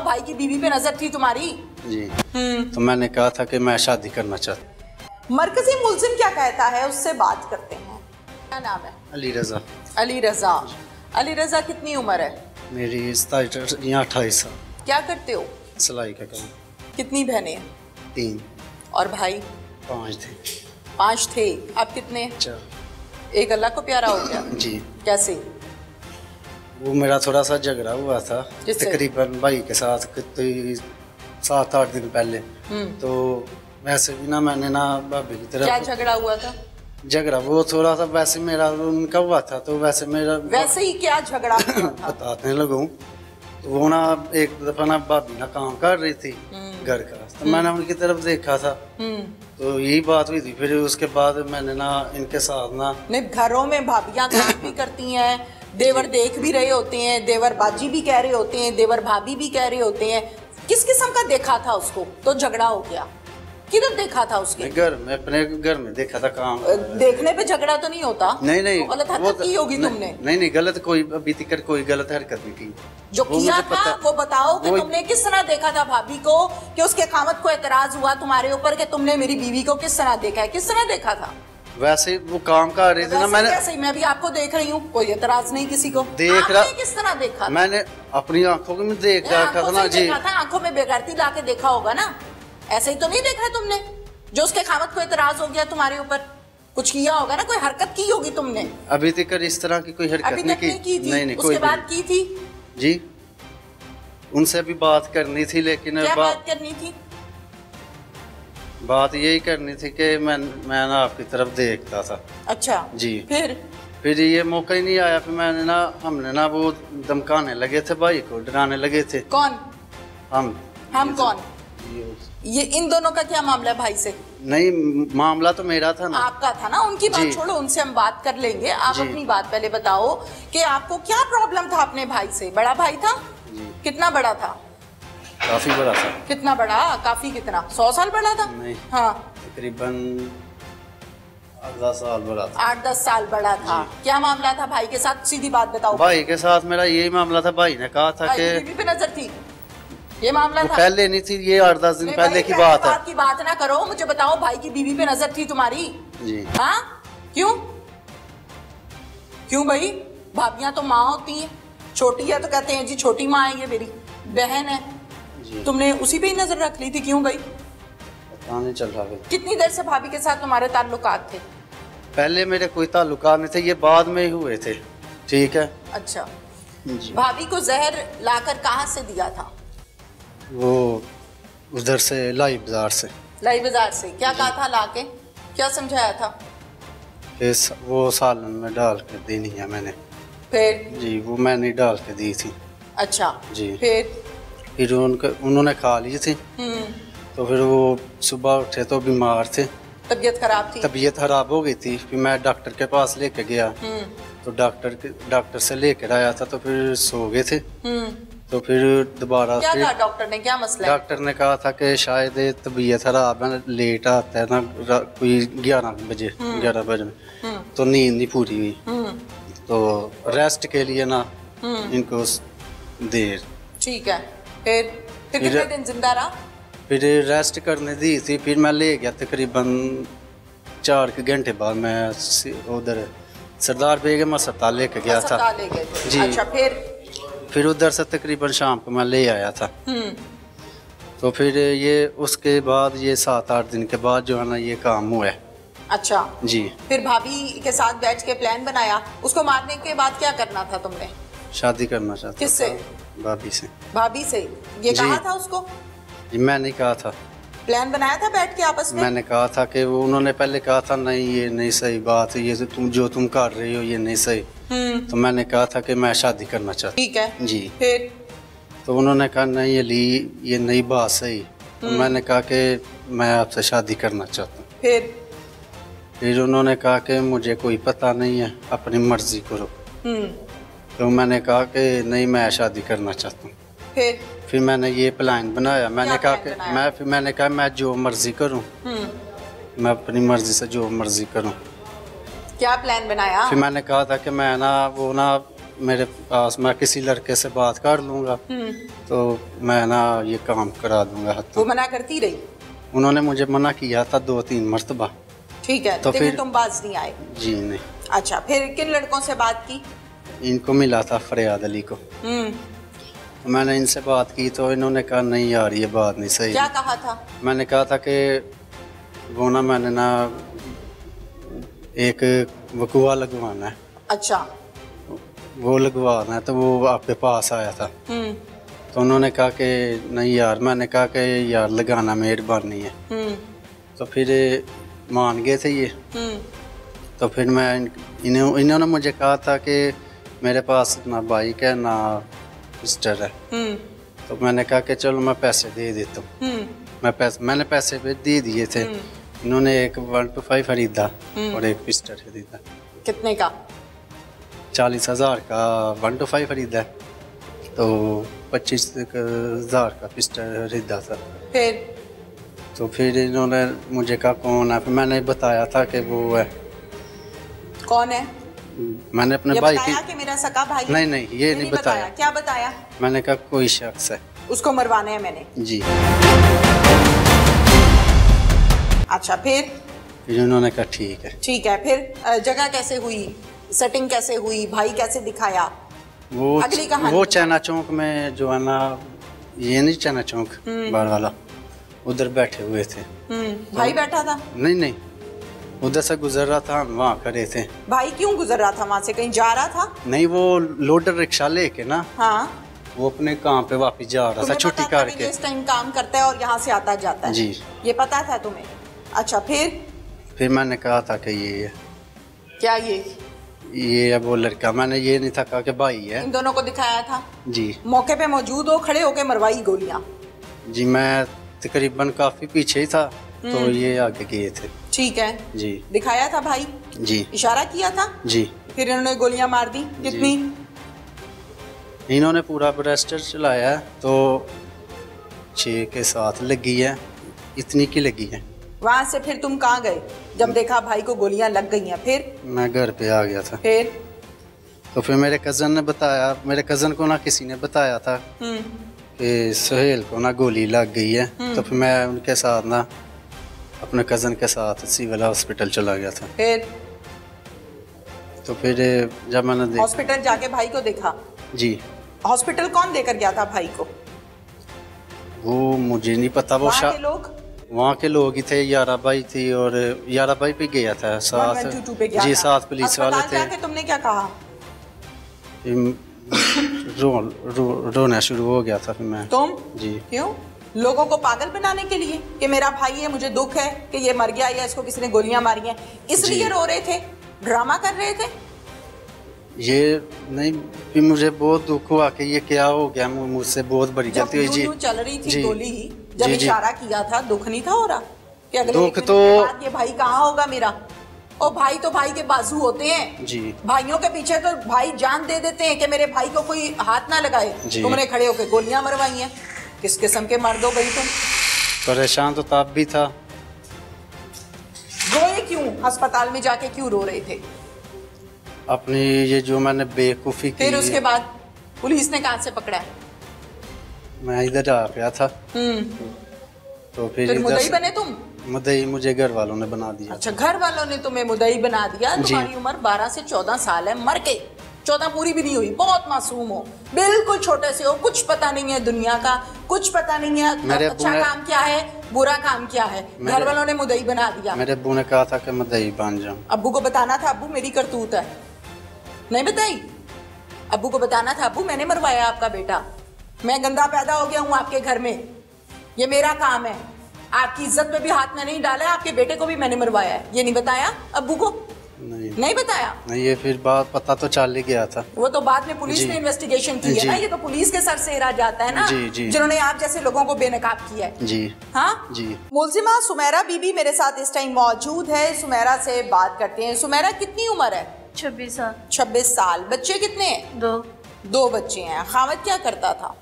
भाई की बीवी पे नजर थी तुम्हारी? जी। तो मैंने कहा था कि मैं शादी करना चाहता। मरकजी मुल्जिम क्या कहता है उससे बात करते हैं। क्या नाम है? अली रजा। अली रजा। अली रजा कितनी उम्र है? मेरी 28 साल। क्या करते हो? सिलाई का काम। कितनी बहनें हैं? 3। और भाई? 5 थे। 5 थे। अब कितने? 4। एक अल्लाह को प्यारा हो गया। जी। कैसे? वो मेरा थोड़ा सा झगड़ा हुआ था तकरीबन भाई के साथ 7-8 दिन पहले। तो वैसे भी ना मैंने ना भाभी की तरफ। क्या झगड़ा हुआ था? झगड़ा वो थोड़ा सा वैसे मेरा उनका हुआ था, तो वैसे मेरा वैसे ही क्या झगड़ा हुआ था? बताने लगूं तो वो ना एक दफा ना भाभी ना काम कर रही थी घर का, तो मैंने उनकी तरफ देखा था, तो यही बात हुई थी। फिर उसके बाद मैंने ना इनके साथ ना नहीं, घरों में भाभियां काम भी करती हैं, देवर देख भी रहे होते हैं, देवर बाजी भी कह रहे होते हैं, देवर भाभी भी कह रहे होते हैं। किस किस्म का देखा था उसको तो झगड़ा हो गया? किधर देखा था उसके? घर में, अपने घर में देखा था काम। देखने पे झगड़ा तो नहीं होता? नहीं तो गलत हरकत की होगी तुमने? नहीं गलत कोई अभी तक कोई गलत हरकत नहीं की। जो किया था वो बताओ कि तुमने किस तरह देखा था भाभी को, कि उसके कामत को एतराज हुआ तुम्हारे ऊपर कि तुमने मेरी बीवी को किस तरह देखा है? किस तरह देखा था? वैसे वो काम कर रही थी ना, मैंने कैसे? मैं भी आपको देख रही हूँ, कोई एतराज नहीं किसी को। देख रहा। किस तरह देखा? मैंने अपनी आंखों में देख रखा था ना जी। आंखों में बेगैरती ला के देखा होगा ना, ऐसे ही तो नहीं देखा है तुमने? जो उसके खामत को एतराज हो गया तुम्हारे ऊपर, कुछ किया होगा ना, कोई हरकत की होगी तुमने। अभी तक इस तरह की कोई हरकत नहीं की थी। नहीं उसके बाद की थी जी। उनसे भी बात करनी थी, लेकिन क्या बात करनी थी? बात यही करनी थी कि मैं ना आपकी तरफ देखता था। अच्छा जी। फिर ये मौका ही नहीं आया। फिर मैंने ना हमने ना वो धमकाने लगे थे भाई को, डराने लगे थे। कौन? हम कौन? ये इन दोनों का क्या मामला है भाई से? नहीं, मामला तो मेरा था ना। आपका था ना, उनकी बात छोड़ो, उनसे हम बात कर लेंगे। आप अपनी बात पहले बताओ कि आपको क्या प्रॉब्लम था अपने भाई से? बड़ा भाई था? कितना बड़ा था? काफी बड़ा था। कितना बड़ा? काफी कितना? 100 साल बड़ा था? नहीं। हाँ, तकरीबन 8-10 साल बड़ा था। 8-10 साल बड़ा था। क्या मामला था भाई के साथ? सीधी बात बताओ। भाई के साथ मेरा यही मामला था। भाई ने कहा था कि बीवी पे नजर थी, ये मामला था। पहले नहीं थी, ये 8-10 दिन पहले की बात है। की बात ना करो, मुझे बताओ भाई की बीवी पे नजर थी तुम्हारी? जी। हाँ, क्यों? क्यों भाई? भाभियां तो माँ होती हैं, छोटी है तो कहते हैं जी छोटी माँ है, ये मेरी बहन है। तुमने उसी पे ही नजर रख ली थी, क्यों भाई? पता नहीं चल रहा। कितनी देर से भाभी के साथ तुम्हारे ताल्लुकात थे? पहले मेरे कोई ताल्लुकात नहीं थे, ये बाद में ही हुए थे। ठीक है। अच्छा जी। भाभी को जहर लाकर कहाँ से दिया था? वो उधर से, लाई बाजार से। लाई बाजार से क्या कहा था लाके? क्या समझाया था? वो सालन में डाल कर देनी है मैंने। फिर? जी, वो मैंने डाल के दी थी। अच्छा जी। फिर उन्होंने खा ली थी। तो फिर वो सुबह उठे तो बीमार थे, तबीयत खराब थी। तबीयत खराब हो गई थी। फिर मैं डॉक्टर के पास लेके गया, तो डॉक्टर से लेकर आया था, तो फिर सो गए थे। तो फिर दोबारा क्या कहा डॉक्टर ने? क्या मसला है? डॉक्टर ने कहा था कि शायद तबीयत खराब है, लेट आता है ना, कोई 11 बजे में, तो नींद नहीं पूरी हुई, तो रेस्ट के लिए ना इनको देर। ठीक है। फिर कितने दिन जिंदा रहा? फिर रेस्ट करने दी थी। फिर मैं ले गया तकरीबन 4 घंटे बाद। मैं उधर सरदार बेगम अस्पताल लेके गया था जी। अच्छा, फिर उधर से तकरीबन शाम को मैं ले आया था। तो फिर ये उसके बाद ये 7-8 दिन के बाद जो है ना ये काम हुआ है। अच्छा जी। फिर भाभी के साथ बैठ के प्लान बनाया, उसको मारने के बाद क्या करना था तुमने? शादी करना चाहता। किससे? भाभी से। भाभी से? ये कहा था उसको? जी, मैं नहीं कहा था। प्लान बनाया था बैठ के आपस में? मैंने कहा था कि वो, उन्होंने पहले कहा था नहीं ये नहीं सही बात है, ये तुम कर रही हो ये नहीं सही। तो मैंने कहा था कि मैं शादी करना चाहता। ठीक है जी। फिर? तो उन्होंने कहा नहीं ये नई बात सही। तो मैंने कहा कि मैं आपसे शादी करना चाहता हूँ। फिर उन्होंने कहा कि मुझे कोई पता नहीं है, अपनी मर्जी करो। तो मैंने कहा कि नहीं मैं शादी करना चाहता हूँ। फिर मैंने ये प्लान बनाया। मैंने कहा कि मैंने कहा मैं जो मर्जी करूँ, मैं अपनी मर्जी से जो मर्जी करूँ। क्या प्लान बनाया? फिर मैंने कहा था कि मैं ना वो ना मेरे पास मैं किसी लड़के से बात कर लूँगा तो मैं ना ये काम करा दूँगा। वो मना करती रही? उन्होंने मुझे मना किया था 2-3 मरतबा। ठीक है, तो फिर तुम बाज नहीं आए? जी नहीं। अच्छा, फिर किन लड़कों से बात की? इनको मिला था फरियाद अली को। मैंने इनसे बात की तो इन्होंने कहा नहीं यार ये बात नहीं सही। क्या कहा था? मैंने कहा था कि वो ना मैंने ना एक वकुआ लगवाना है। अच्छा। वो लगवाना है तो वो आपके पास आया था। तो उन्होंने कहा कि नहीं यार, मैंने कहा कि यार लगाना मेहरबानी है। तो फिर मान गए थे ये। तो फिर मैं इन्होंने मुझे कहा था कि मेरे पास ना बाइक है ना सिस्टर है। तो मैंने कहा कि चलो मैं पैसे दे देता हूँ। मैंने पैसे भी दे दिए थे। इन्होंने एक 125 खरीदा और एक पिस्टल खरीदा। कितने का? 40,000 का 125 खरीदा तो 25,000 का पिस्टल खरीदा था। फिर इन्होंने मुझे कहा कौन है, फिर मैंने बताया था कि वो है। कौन है? मैंने अपने भाई की कि मेरा सगा भाई? नहीं ये नहीं बताया। क्या बताया? मैंने कहा कोई शख्स है, उसको मरवाना है मैंने। जी। अच्छा, फिर उन्होंने कहा ठीक है। ठीक है, फिर जगह कैसे हुई, सेटिंग कैसे हुई, भाई कैसे दिखाया? वो अगली कहानी। वो चैना चौक में जो है ना, ये नहीं चैना चौक बार वाला, उधर बैठे हुए थे। भाई बैठा था? नहीं, उधर से गुजर रहा था, वहाँ खड़े थे। भाई क्यों गुजर रहा था वहाँ से? कहीं जा रहा था? नहीं, वो लोडर रिक्शा लेके ना, हाँ, वो अपने काम पे वापस जा रहा था छुट्टी करके। इस टाइम काम करता है और यहाँ से आता जाता है? जी। ये पता था तुम्हें? अच्छा, फिर मैंने कहा था कि ये है। क्या ये है वो लड़का? मैंने ये नहीं था कहा कि भाई है। इन दोनों को दिखाया था? जी। मौके पे मौजूद हो, खड़े होके मरवाई गोलियां? जी, मैं तकरीबन काफी पीछे ही था तो ये आगे गए थे। ठीक है जी। दिखाया था भाई? जी। इशारा किया था? जी। फिर इन्होंने गोलियां मार दी? कितनी? इन्होंने पूरा ब्रेस्टर चलाया तो 6 के 7 लगी है, इतनी की लगी है। वहाँ से फिर तुम कहाँ गए जब देखा भाई को गोलियां लग गई हैं? फिर मैं घर पे आ गया था। फिर मेरे कज़न ने बताया, मेरे कज़न को ना किसी ने बताया था कि सुहेल को ना गोली लग गई है। तो फिर मैं उनके साथ ना अपने कज़न के साथ सिविल हॉस्पिटल चला गया था। तो फिर जब मैंने हॉस्पिटल जाके भाई को देखा? जी। हॉस्पिटल कौन लेकर गया था भाई को? वो मुझे नहीं पता। वो वहाँ के लोग ही थे, यारा भाई थी और यारा भाई पे गया था साथ। जी, साथ पुलिस वाले थे। तुमने क्या कहा? रोना शुरू हो गया था फिर मैं। तुम? जी। क्यों? लोगों को पागल बनाने के लिए कि मेरा भाई है, मुझे दुख है कि ये मर गया या इसको किसी ने गोलियां मारी हैं, इसलिए रो रहे थे, ड्रामा कर रहे थे? ये नहीं, फिर मुझे बहुत दुख हुआ कि ये क्या हो गया, मुझसे बहुत बड़ी गलती हुई। जी, चल रही थी गोली ही, जब इशारा किया था, दुख नहीं था हो रहा कि अगले दुख तो ये भाई कहाँ होगा मेरा? और भाई तो भाई के बाजू होते हैं। जी। भाइयों के पीछे तो भाई जान दे देते हैं कि मेरे भाई को कोई हाथ ना लगाए। तुमने खड़े होकर गोलियां मरवाई हैं। किस किस्म के मर्द हो गई तुम? परेशान तो तब भी था। रोए क्यों? अस्पताल में जाके क्यों रो रहे थे? अपनी ये जो मैंने बेवकूफ़ी की। फिर उसके बाद पुलिस ने कहाँ से पकड़ा? मैं इधर आ गया था। तो फिर मुद्दई बने तुम? मुद्दई मुझे घर वालों ने बना दिया। अच्छा, घर वालों ने तुम्हें मुद्दई बना दिया। तुम्हारी उम्र 12 से 14 साल है, मर के 14 पूरी भी नहीं हुई, बहुत मासूम हो, बिल्कुल छोटे से हो, कुछ पता नहीं है दुनिया का, कुछ पता नहीं है अच्छा काम क्या है, बुरा काम क्या है। घर वालों ने मुद्दई बना दिया। मेरे अब्बू ने कहा था कि मुद्दई बन जाऊं। अब्बू को बताना था, अब्बू मेरी करतूत है, नहीं बताई? अब्बू को बताना था, अब्बू मैंने मरवाया आपका बेटा, मैं गंदा पैदा हो गया हूँ आपके घर में, ये मेरा काम है, आपकी इज्जत पे भी हाथ में नहीं डाला है, आपके बेटे को भी मैंने मरवाया है। ये नहीं बताया अब्बू को? नहीं बताया? नहीं, ये फिर बात पता तो चल ही गया था। वो तो बाद में पुलिस ने इन्वेस्टिगेशन की है ना, ये तो पुलिस के सर से रह जाता है ना, जिन्होंने आप जैसे लोगों को बेनकाब किया है। जी। हाँ जी। मुलजिमा सुमेरा बीबी मेरे साथ इस टाइम मौजूद है। सुमेरा से बात करते हैं। सुमेरा, कितनी उम्र है? 26 साल। 26 साल। बच्चे कितने हैं? 2 बच्चे हैं। खामद क्या करता था?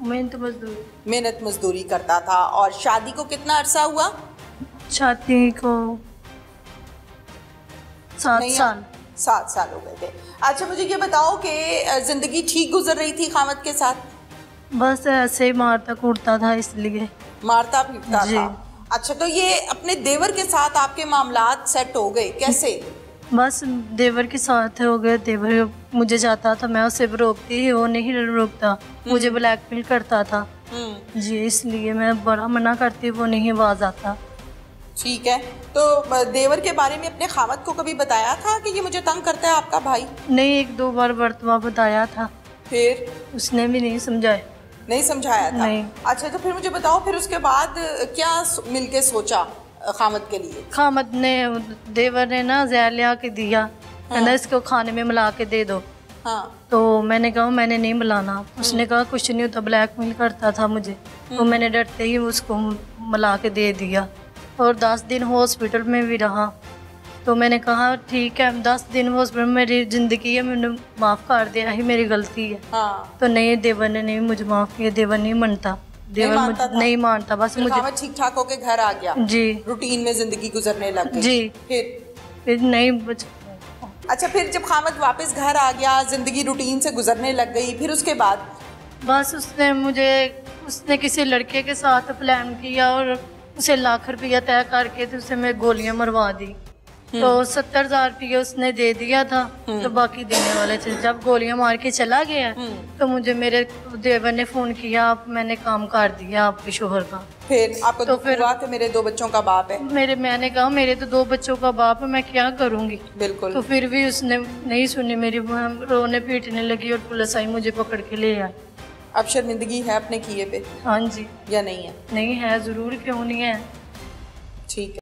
मेहनत मजदूरी करता था। और शादी को कितना अरसा हुआ? शादी को 7 साल। 7 साल हो गए थे। अच्छा मुझे ये बताओ कि जिंदगी ठीक गुजर रही थी खामद के साथ? बस ऐसे ही मारता कूटता था, इसलिए मारता पीटता था। अच्छा तो ये अपने देवर के साथ आपके मामलात सेट हो गए कैसे? बस देवर के साथ हो गए। देवर मुझे जाता था, मैं उसे रोकती ही, वो नहीं रोकता, मुझे ब्लैकमेल करता था जी, इसलिए मैं बड़ा मना करती, वो नहीं आवाज आता। ठीक है, तो देवर के बारे में अपने खामद को कभी बताया था कि ये मुझे तंग करता है आपका भाई? नहीं, 1-2 बार बर्तवा बताया था, फिर उसने भी नहीं समझाया। नहीं समझाया था? नहीं। अच्छा तो फिर मुझे बताओ, फिर उसके बाद क्या मिलके सोचा खामद के लिए? खामद ने, देवर ने ना जहर लिया के दिया, कहना इसको खाने में मिला के दे दो। हाँ। तो मैंने कहा मैंने नहीं मिलाना। उसने कहा कुछ नहीं होता, ब्लैकमेल करता था मुझे। तो मैंने डरते ही उसको मिला के दे दिया और 10 दिन हॉस्पिटल में भी रहा। तो मैंने कहा ठीक है, 10 दिन हॉस्पिटल में, मेरी ज़िंदगी है, मैंने माफ़ कर दिया ही, मेरी गलती है। हाँ। तो नहीं, देवर ने नहीं मुझे माफ़ किया, देवर नहीं मानता, देवर मुझे नहीं मानता। बस मुझे ठीक ठाक होके घर आ गया जी, रूटीन में जिंदगी गुजरने लग गई जी। फिर नहीं अच्छा, फिर जब खामद वापस घर आ गया, जिंदगी रूटीन से गुजरने लग गई, फिर उसके बाद? बस उसने किसी लड़के के साथ प्लान किया और उसे लाख रुपया तय करके तो उसे मैं गोलियां मरवा दी। तो 70,000 रुपया उसने दे दिया था, तो बाकी देने वाले थे। जब गोलियां मार के चला गया तो मुझे मेरे देवर ने फ़ोन किया, आप मैंने काम कर दिया आपके शोहर का। फिर आपको तो फिर हुआ कि मेरे 2 बच्चों का बाप है? मैंने कहा मेरे तो 2 बच्चों का बाप है, मैं क्या करूँगी। बिल्कुल। तो फिर भी उसने नहीं सुनी मेरी, रोने पीटने लगी और पुलिस आई, मुझे पकड़ के ले आई। अब शर्मिंदगी है अपने किए पे? हाँ जी। या नहीं है? नहीं है, ज़रूर, क्यों नहीं है। ठीक है।